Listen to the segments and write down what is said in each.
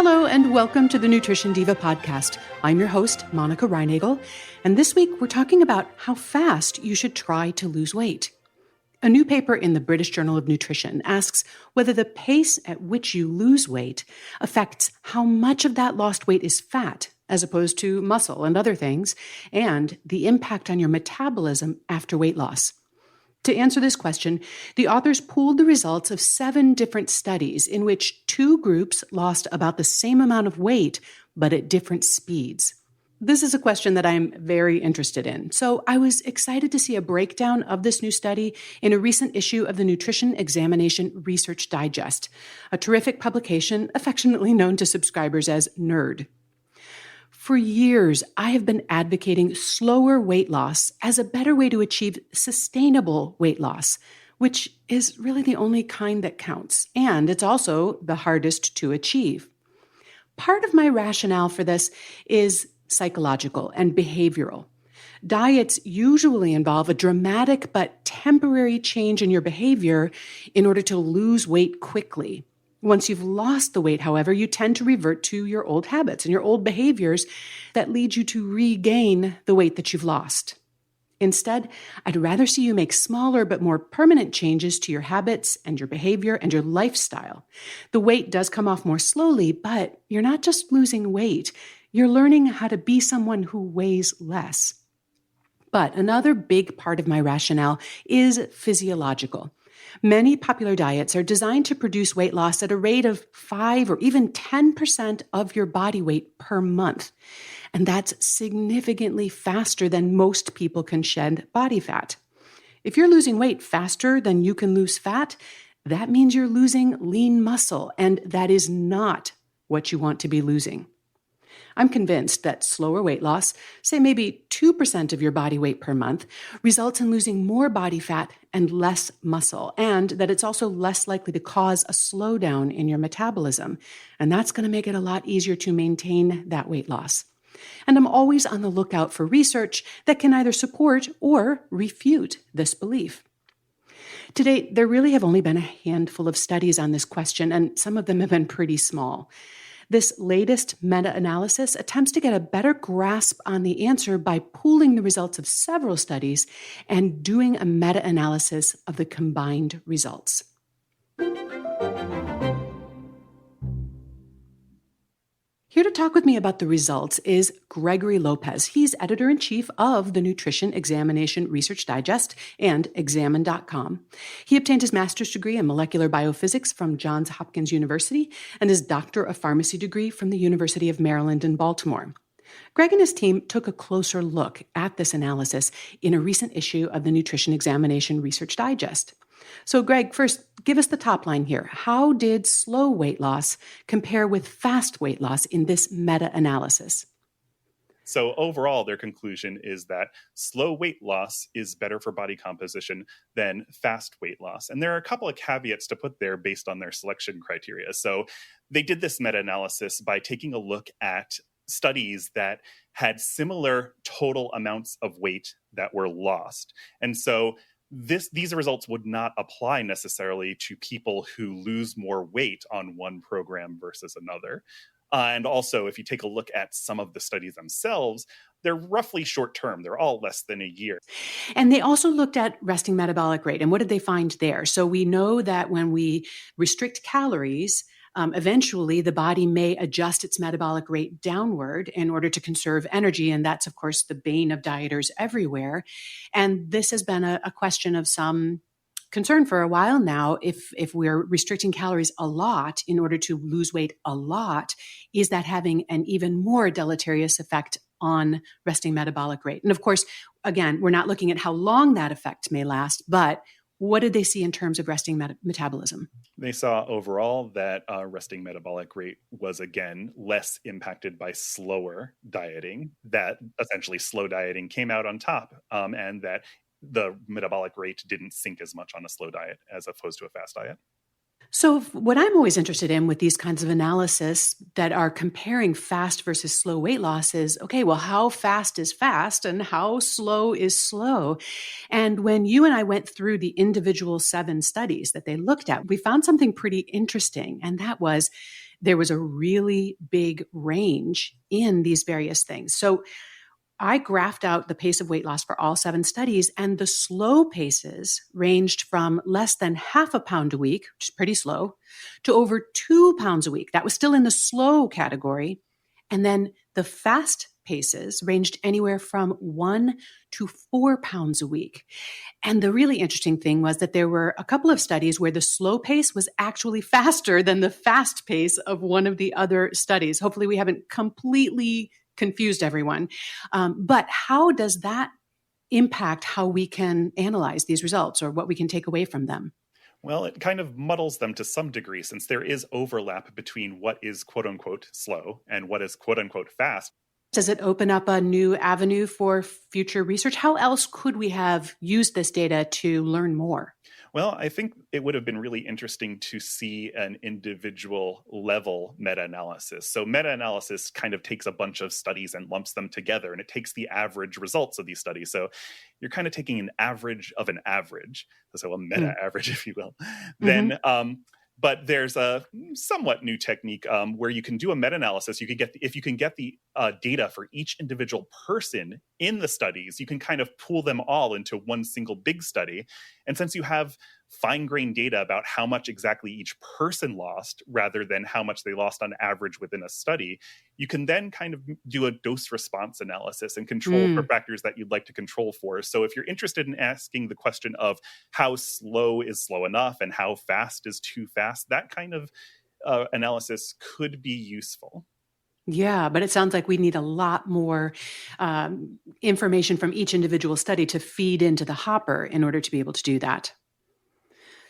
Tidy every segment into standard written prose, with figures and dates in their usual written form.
Hello and welcome to the Nutrition Diva podcast. I'm your host, Monica Reinagel, and this week we're talking about how fast you should try to lose weight. A new paper in the British Journal of Nutrition asks whether the pace at which you lose weight affects how much of that lost weight is fat, as opposed to muscle and other things, and the impact on your metabolism after weight loss. To answer this question, the authors pooled the results of 7 different studies in which 2 groups lost about the same amount of weight, but at different speeds. This is a question that I'm very interested in, so I was excited to see a breakdown of this new study in a recent issue of the Nutrition Examination Research Digest, a terrific publication affectionately known to subscribers as NERD. For years, I have been advocating slower weight loss as a better way to achieve sustainable weight loss, which is really the only kind that counts, and it's also the hardest to achieve. Part of my rationale for this is psychological and behavioral. Diets usually involve a dramatic but temporary change in your behavior in order to lose weight quickly. Once you've lost the weight, however, you tend to revert to your old habits and your old behaviors that lead you to regain the weight that you've lost. Instead, I'd rather see you make smaller but more permanent changes to your habits and your behavior and your lifestyle. The weight does come off more slowly, but you're not just losing weight. You're learning how to be someone who weighs less. But another big part of my rationale is physiological. Many popular diets are designed to produce weight loss at a rate of 5 or even 10% of your body weight per month. And that's significantly faster than most people can shed body fat. If you're losing weight faster than you can lose fat, that means you're losing lean muscle, and that is not what you want to be losing. I'm convinced that slower weight loss, say maybe 2% of your body weight per month, results in losing more body fat and less muscle, and that it's also less likely to cause a slowdown in your metabolism. And that's going to make it a lot easier to maintain that weight loss. And I'm always on the lookout for research that can either support or refute this belief. To date, there really have only been a handful of studies on this question, and some of them have been pretty small. This latest meta-analysis attempts to get a better grasp on the answer by pooling the results of several studies and doing a meta-analysis of the combined results. Here to talk with me about the results is Gregory Lopez. He's editor-in-chief of the Nutrition Examination Research Digest and Examine.com. He obtained his master's degree in molecular biophysics from Johns Hopkins University and his doctor of pharmacy degree from the University of Maryland in Baltimore. Greg and his team took a closer look at this analysis in a recent issue of the Nutrition Examination Research Digest. So, Greg, first, give us the top line here. How did slow weight loss compare with fast weight loss in this meta-analysis? So overall, their conclusion is that slow weight loss is better for body composition than fast weight loss. And there are a couple of caveats to put there based on their selection criteria. So they did this meta-analysis by taking a look at studies that had similar total amounts of weight that were lost. And so these results would not apply necessarily to people who lose more weight on one program versus another. And also, if you take a look at some of the studies themselves, they're roughly short term. They're all less than a year. And they also looked at resting metabolic rate. And what did they find there? So we know that when we restrict calories, eventually the body may adjust its metabolic rate downward in order to conserve energy. And that's, of course, the bane of dieters everywhere. And this has been a question of some concern for a while now. If we're restricting calories a lot in order to lose weight a lot, is that having an even more deleterious effect on resting metabolic rate? And of course, again, we're not looking at how long that effect may last, but what did they see in terms of resting metabolism? They saw overall that resting metabolic rate was, again, less impacted by slower dieting, that essentially slow dieting came out on top, and that the metabolic rate didn't sink as much on a slow diet as opposed to a fast diet. So, what I'm always interested in with these kinds of analysis that are comparing fast versus slow weight loss is okay, well, how fast is fast and how slow is slow? And when you and I went through the individual 7 studies that they looked at, we found something pretty interesting. And that was there was a really big range in these various things. So, I graphed out the pace of weight loss for all 7 studies, and the slow paces ranged from less than half a pound a week, which is pretty slow, to over 2 pounds a week. That was still in the slow category. And then the fast paces ranged anywhere from 1 to 4 pounds a week. And the really interesting thing was that there were a couple of studies where the slow pace was actually faster than the fast pace of one of the other studies. Hopefully, we haven't completely confused everyone. But how does that impact how we can analyze these results or what we can take away from them? Well, it kind of muddles them to some degree since there is overlap between what is quote unquote slow and what is quote unquote fast. Does it open up a new avenue for future research? How else could we have used this data to learn more? Well, I think it would have been really interesting to see an individual level meta-analysis. So meta-analysis kind of takes a bunch of studies and lumps them together, and it takes the average results of these studies. So you're kind of taking an average of an average, so a meta-average, if you will. Mm-hmm. But there's a somewhat new technique where you can do a meta-analysis. You can get if you can get the data for each individual person in the studies, you can kind of pool them all into one single big study. And since you have fine-grained data about how much exactly each person lost rather than how much they lost on average within a study, you can then kind of do a dose response analysis and control for factors that you'd like to control for. So if you're interested in asking the question of how slow is slow enough and how fast is too fast, that kind of analysis could be useful. Yeah, but it sounds like we need a lot more information from each individual study to feed into the hopper in order to be able to do that.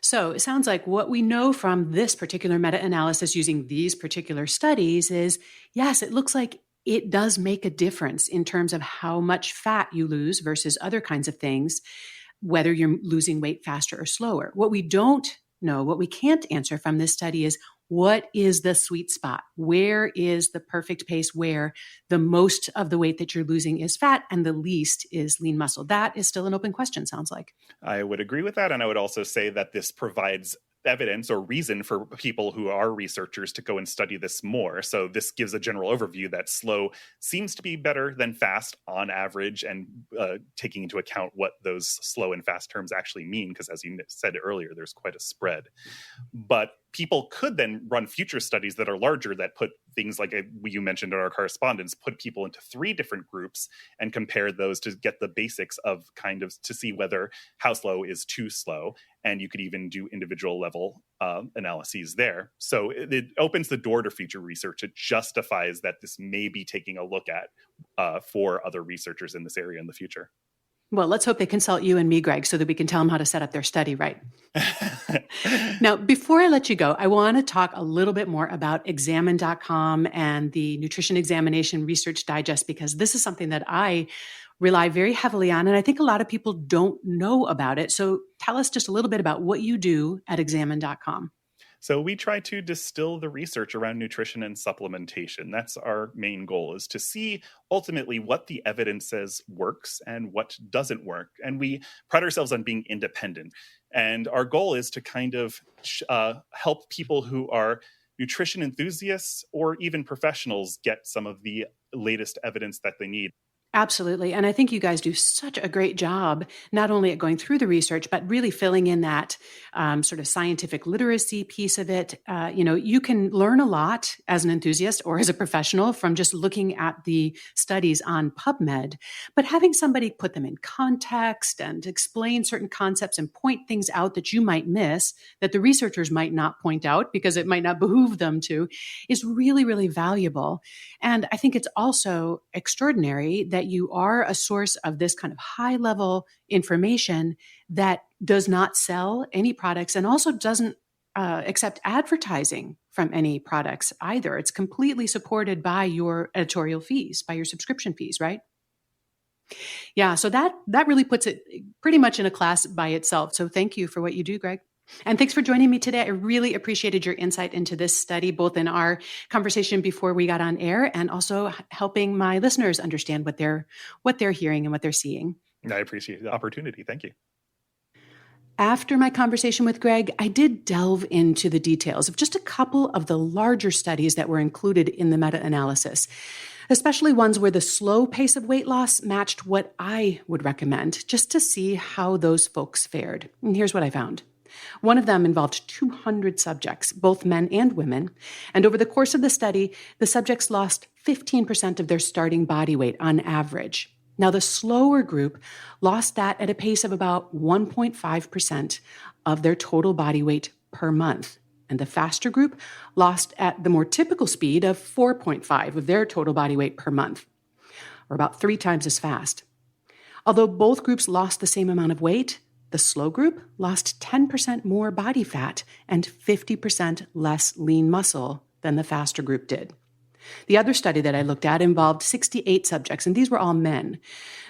So it sounds like what we know from this particular meta-analysis using these particular studies is, yes, it looks like it does make a difference in terms of how much fat you lose versus other kinds of things, whether you're losing weight faster or slower. What we don't know, what we can't answer from this study is what is the sweet spot? Where is the perfect pace where the most of the weight that you're losing is fat and the least is lean muscle? That is still an open question, sounds like. I would agree with that. And I would also say that this provides evidence or reason for people who are researchers to go and study this more. So this gives a general overview that slow seems to be better than fast on average, and taking into account what those slow and fast terms actually mean, because as you said earlier, there's quite a spread. But people could then run future studies that are larger that put things like you mentioned in our correspondence, put people into 3 different groups and compare those to get the basics of kind of to see whether how slow is too slow. And you could even do individual level analyses there. So it opens the door to future research. It justifies that this may be taking a look at for other researchers in this area in the future. Well, let's hope they consult you and me, Greg, so that we can tell them how to set up their study right. Now, before I let you go, I want to talk a little bit more about examine.com and the Nutrition Examination Research Digest, because this is something that I rely very heavily on, and I think a lot of people don't know about it. So tell us just a little bit about what you do at examine.com. So we try to distill the research around nutrition and supplementation. That's our main goal, is to see ultimately what the evidence says works and what doesn't work. And we pride ourselves on being independent. And our goal is to kind of help people who are nutrition enthusiasts or even professionals get some of the latest evidence that they need. Absolutely. And I think you guys do such a great job, not only at going through the research, but really filling in that sort of scientific literacy piece of it. You can learn a lot as an enthusiast or as a professional from just looking at the studies on PubMed, but having somebody put them in context and explain certain concepts and point things out that you might miss, that the researchers might not point out because it might not behoove them to, is really, really valuable. And I think it's also extraordinary that you are a source of this kind of high level information that does not sell any products and also doesn't accept advertising from any products either. It's completely supported by your editorial fees, by your subscription fees, right? Yeah, so that really puts it pretty much in a class by itself. So thank you for what you do, Greg. And thanks for joining me today. I really appreciated your insight into this study, both in our conversation before we got on air and also helping my listeners understand what they're hearing and what they're seeing. I appreciate the opportunity. Thank you. After my conversation with Greg, I did delve into the details of just a couple of the larger studies that were included in the meta-analysis, especially ones where the slow pace of weight loss matched what I would recommend, just to see how those folks fared. And here's what I found. One of them involved 200 subjects, both men and women, and over the course of the study, the subjects lost 15% of their starting body weight on average. Now, the slower group lost that at a pace of about 1.5% of their total body weight per month. And the faster group lost at the more typical speed of 4.5 of their total body weight per month, or about 3 times as fast. Although both groups lost the same amount of weight, the slow group lost 10% more body fat and 50% less lean muscle than the faster group did. The other study that I looked at involved 68 subjects, and these were all men.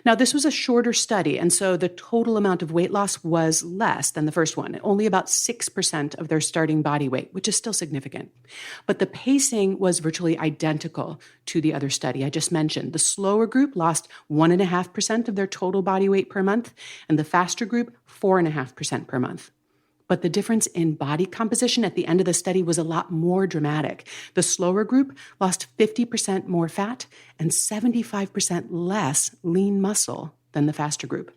Now, this was a shorter study, and so the total amount of weight loss was less than the first one, only about 6% of their starting body weight, which is still significant. But the pacing was virtually identical to the other study I just mentioned. The slower group lost 1.5% of their total body weight per month, and the faster group, 4.5% per month. But the difference in body composition at the end of the study was a lot more dramatic. The slower group lost 50% more fat and 75% less lean muscle than the faster group.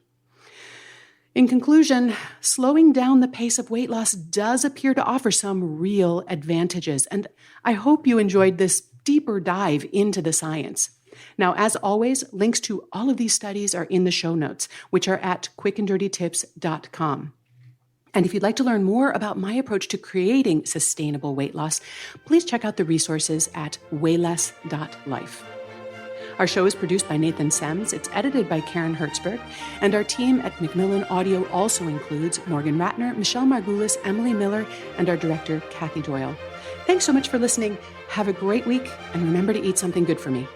In conclusion, slowing down the pace of weight loss does appear to offer some real advantages, and I hope you enjoyed this deeper dive into the science. Now, as always, links to all of these studies are in the show notes, which are at quickanddirtytips.com. And if you'd like to learn more about my approach to creating sustainable weight loss, please check out the resources at wayless.life. Our show is produced by Nathan Sems, it's edited by Karen Hertzberg, and our team at Macmillan Audio also includes Morgan Ratner, Michelle Margulis, Emily Miller, and our director, Kathy Doyle. Thanks so much for listening. Have a great week, and remember to eat something good for me.